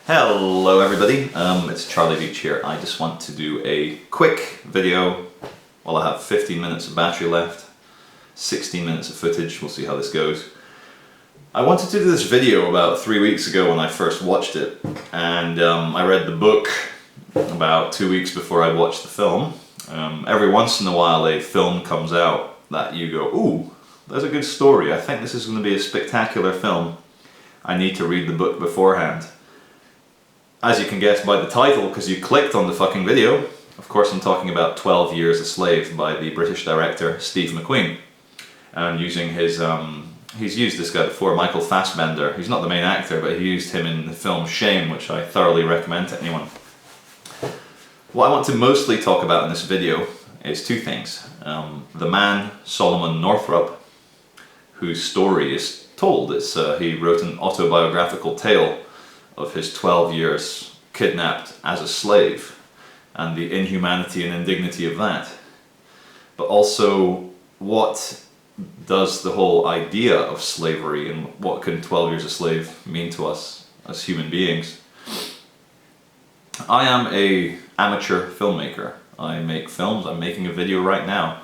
Hello everybody, it's Charlie Veitch here. I just want to do a quick video while I have 15 minutes of battery left, 16 minutes of footage, we'll see how this goes. I wanted to do this video about 3 weeks ago when I first watched it, and I read the book about 2 weeks before I watched the film. Every once in a while a film comes out that you go, ooh, there's a good story, I think this is going to be a spectacular film. I need to read the book beforehand. As you can guess by the title, because you clicked on the fucking video, of course I'm talking about 12 Years a Slave by the British director Steve McQueen. And using his, he's used this guy before, Michael Fassbender. He's not the main actor, but he used him in the film Shame, which I thoroughly recommend to anyone. What I want to mostly talk about in this video is two things. The man, Solomon Northup, whose story is told. He wrote an autobiographical tale of his 12 years kidnapped as a slave and the inhumanity and indignity of that. But also, what does the whole idea of slavery and what can 12 years a slave mean to us as human beings? I am an amateur filmmaker. I make films. I'm making a video right now.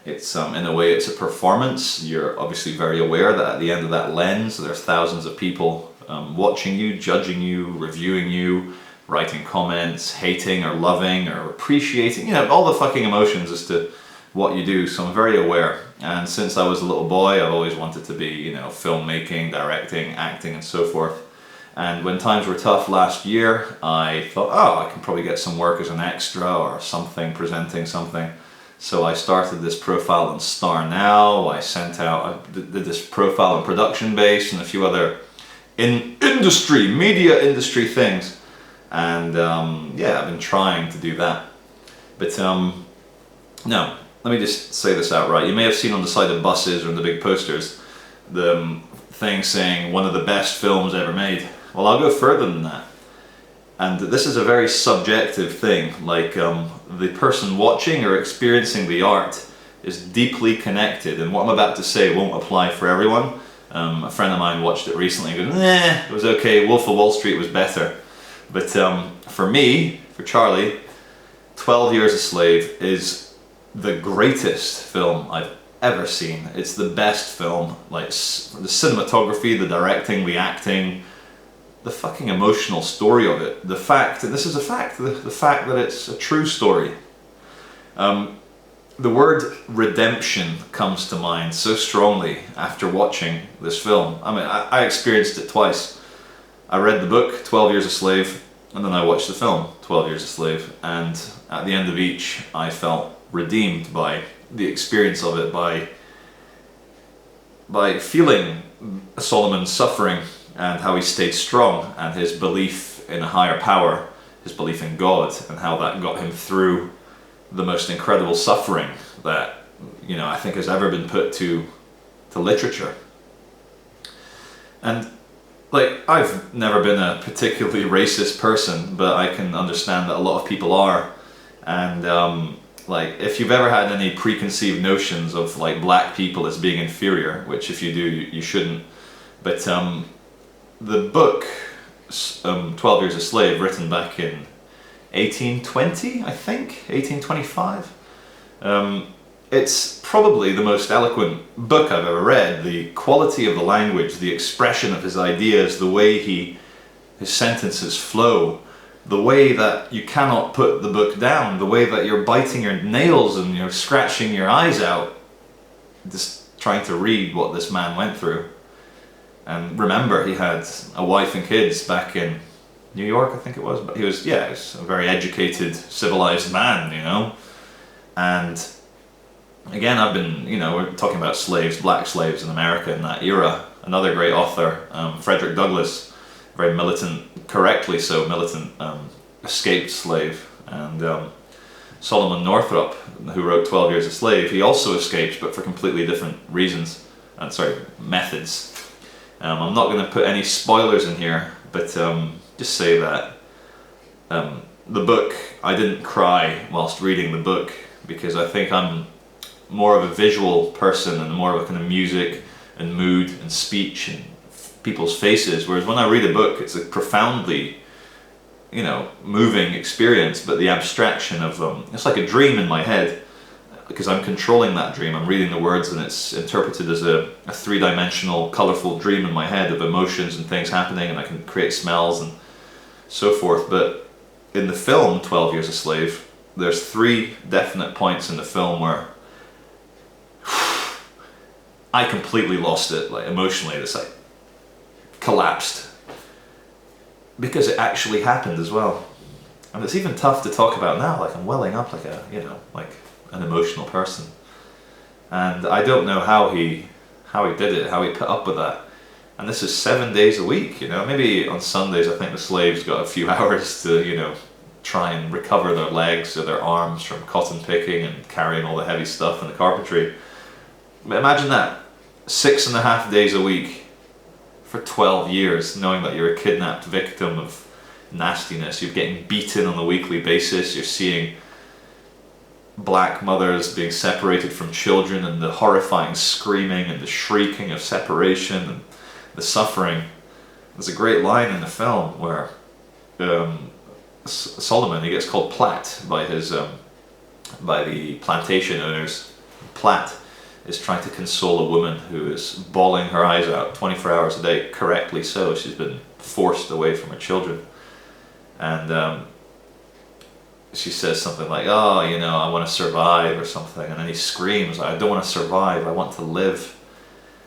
It's in a way it's a performance. You're obviously very aware that at the end of that lens there's thousands of people watching you, judging you, reviewing you, writing comments, hating or loving or appreciating, you know, all the fucking emotions as to what you do, so I'm very aware. And since I was a little boy I've always wanted to be, you know, filmmaking, directing, acting and so forth. And when times were tough last year I thought, oh, I can probably get some work as an extra or something, presenting something. So I started this profile on Star Now, I did this profile on Production Base and a few other media industry things, and yeah, I've been trying to do that. But no, let me just say this outright. You may have seen on the side of buses or in the big posters the thing saying one of the best films ever made. Well, I'll go further than that. And this is a very subjective thing, like the person watching or experiencing the art is deeply connected, and what I'm about to say won't apply for everyone. A friend of mine watched it recently and goes, nah, it was okay, Wolf of Wall Street was better. But for me, for Charlie, 12 Years a Slave is the greatest film I've ever seen. It's the best film, like the cinematography, the directing, the acting, the fucking emotional story of it. The fact, and this is a fact, the fact that it's a true story. The word redemption comes to mind so strongly after watching this film. I mean, I experienced it twice. I read the book, 12 Years a Slave, and then I watched the film, 12 Years a Slave, and at the end of each, I felt redeemed by the experience of it, by feeling Solomon's suffering and how he stayed strong, and his belief in a higher power, his belief in God, and how that got him through the most incredible suffering that, you know, I think has ever been put to literature. And like, I've never been a particularly racist person, but I can understand that a lot of people are. And like, if you've ever had any preconceived notions of like black people as being inferior, which if you do, you shouldn't. But the book 12 Years a Slave, written back in 1820, I think, 1825. It's probably the most eloquent book I've ever read. The quality of the language, the expression of his ideas, the way his sentences flow, the way that you cannot put the book down, the way that you're biting your nails and you're scratching your eyes out, just trying to read what this man went through. And remember, he had a wife and kids back in New York, I think it was, but he was a very educated, civilized man, you know. And again, I've been, you know, we're talking about slaves, black slaves in America in that era. Another great author, Frederick Douglass, very militant, correctly so militant, escaped slave. And Solomon Northup, who wrote 12 Years a Slave, he also escaped, but for completely different reasons, methods. I'm not going to put any spoilers in here, but just say that the book, I didn't cry whilst reading the book, because I think I'm more of a visual person and more of a kind of music and mood and speech and people's faces, whereas when I read a book, it's a profoundly you know, moving experience, but the abstraction of it's like a dream in my head, because I'm controlling that dream. I'm reading the words and it's interpreted as a three-dimensional, colorful dream in my head of emotions and things happening, and I can create smells and so forth. But in the film 12 Years a Slave, there's 3 definite points in the film where I completely lost it, like emotionally. It's like collapsed, because it actually happened as well. And it's even tough to talk about now, like I'm welling up like a, you know, like an emotional person. And I don't know how he did it, how he put up with that. And this is 7 days a week, you know. Maybe on Sundays I think the slaves got a few hours to, you know, try and recover their legs or their arms from cotton picking and carrying all the heavy stuff and the carpentry. But imagine that, 6.5 days a week for 12 years, knowing that you're a kidnapped victim of nastiness. You're getting beaten on a weekly basis. You're seeing black mothers being separated from children, and the horrifying screaming and the shrieking of separation and the suffering. There's a great line in the film where Solomon, he gets called Platt by his by the plantation owners. Platt is trying to console a woman who is bawling her eyes out 24 hours a day, correctly so. She's been forced away from her children. And she says something like, oh, you know, I want to survive or something. And then he screams, I don't want to survive, I want to live.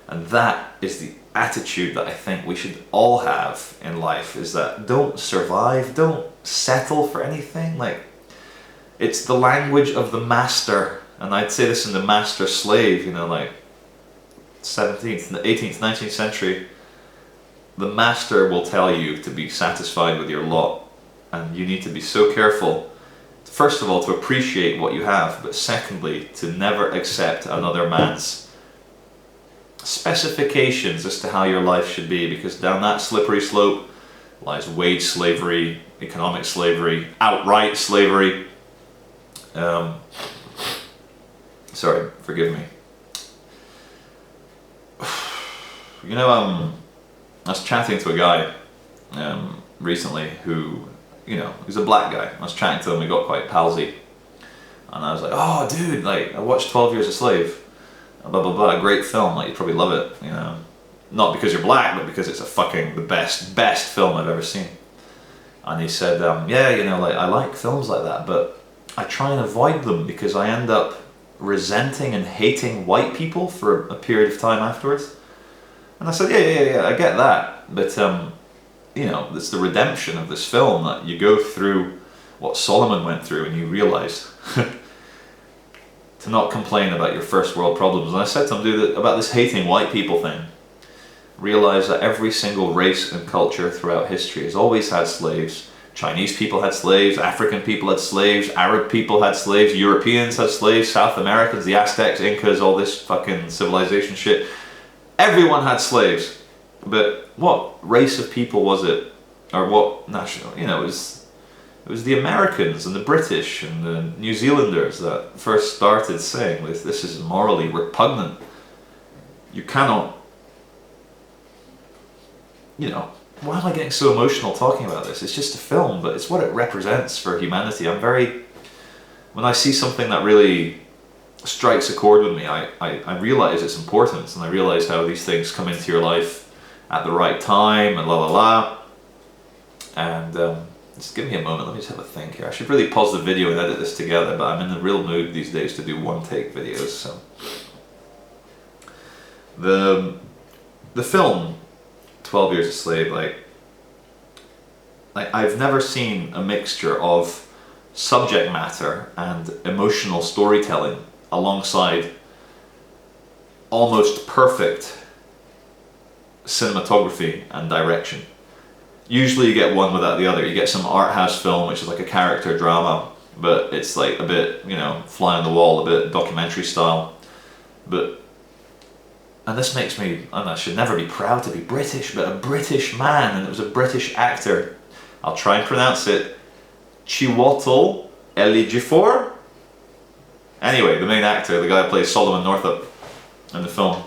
And that is the attitude that I think we should all have in life, is that don't survive, don't settle for anything. Like, it's the language of the master. And I'd say this in the master slave, you know, like 17th, 18th, 19th century. The master will tell you to be satisfied with your lot. And you need to be so careful, first of all, to appreciate what you have, but secondly, to never accept another man's specifications as to how your life should be, because down that slippery slope lies wage slavery, economic slavery, outright slavery. Sorry, forgive me. You know, I was chatting to a guy recently who, you know, he's a black guy. I was chatting to him, we got quite palsy. And I was like, oh dude, like I watched 12 Years a Slave. Blah blah blah, a great film, like you'd probably love it, you know. Not because you're black, but because it's a fucking the best film I've ever seen. And he said, yeah, you know, like I like films like that, but I try and avoid them because I end up resenting and hating white people for a period of time afterwards. And I said, yeah, I get that, but you know, it's the redemption of this film that you go through what Solomon went through and you realize to not complain about your first world problems. And I said to him, dude, about this hating white people thing, realize that every single race and culture throughout history has always had slaves. Chinese people had slaves, African people had slaves, Arab people had slaves, Europeans had slaves, South Americans, the Aztecs, Incas, all this fucking civilization shit. Everyone had slaves. But what race of people was it? Or what national? You know, it was the Americans and the British and the New Zealanders that first started saying this is morally repugnant. You cannot, you know, why am I getting so emotional talking about this? It's just a film, but it's what it represents for humanity. When I see something that really strikes a chord with me, I realize its importance, and I realize how these things come into your life at the right time and la la la. And just give me a moment, let me just have a think here. I should really pause the video and edit this together, but I'm in the real mood these days to do one-take videos. So the film 12 Years a Slave, like I've never seen a mixture of subject matter and emotional storytelling alongside almost perfect cinematography and direction. Usually you get one without the other. You get some art house film which is like a character drama, but it's like a bit, you know, fly on the wall, a bit documentary style. And this makes me, I should never be proud to be British, but a British man, and it was a British actor. I'll try and pronounce it. Chiwetel Ejiofor? Anyway, the main actor, the guy who plays Solomon Northup in the film.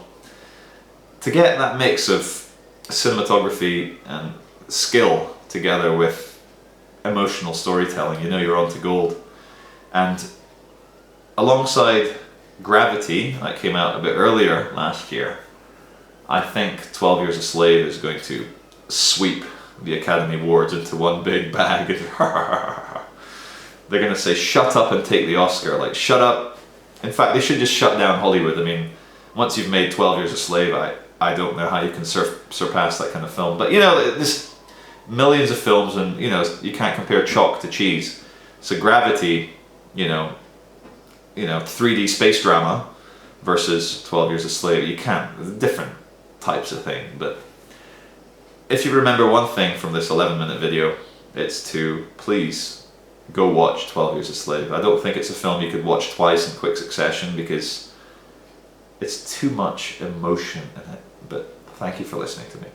To get that mix of cinematography and skill together with emotional storytelling, you know you're onto gold. And alongside Gravity, that came out a bit earlier last year, I think 12 Years a Slave is going to sweep the Academy Awards into one big bag. They're going to say, shut up and take the Oscar. Like, shut up. In fact, they should just shut down Hollywood. I mean, once you've made 12 Years a Slave, I don't know how you can surpass that kind of film. But, you know, there's millions of films, and, you know, you can't compare chalk to cheese. So Gravity, you know, 3D space drama versus 12 Years a Slave, you can't. There's different types of thing. But if you remember one thing from this 11-minute video, it's to please go watch 12 Years a Slave. I don't think it's a film you could watch twice in quick succession because it's too much emotion in it. But thank you for listening to me.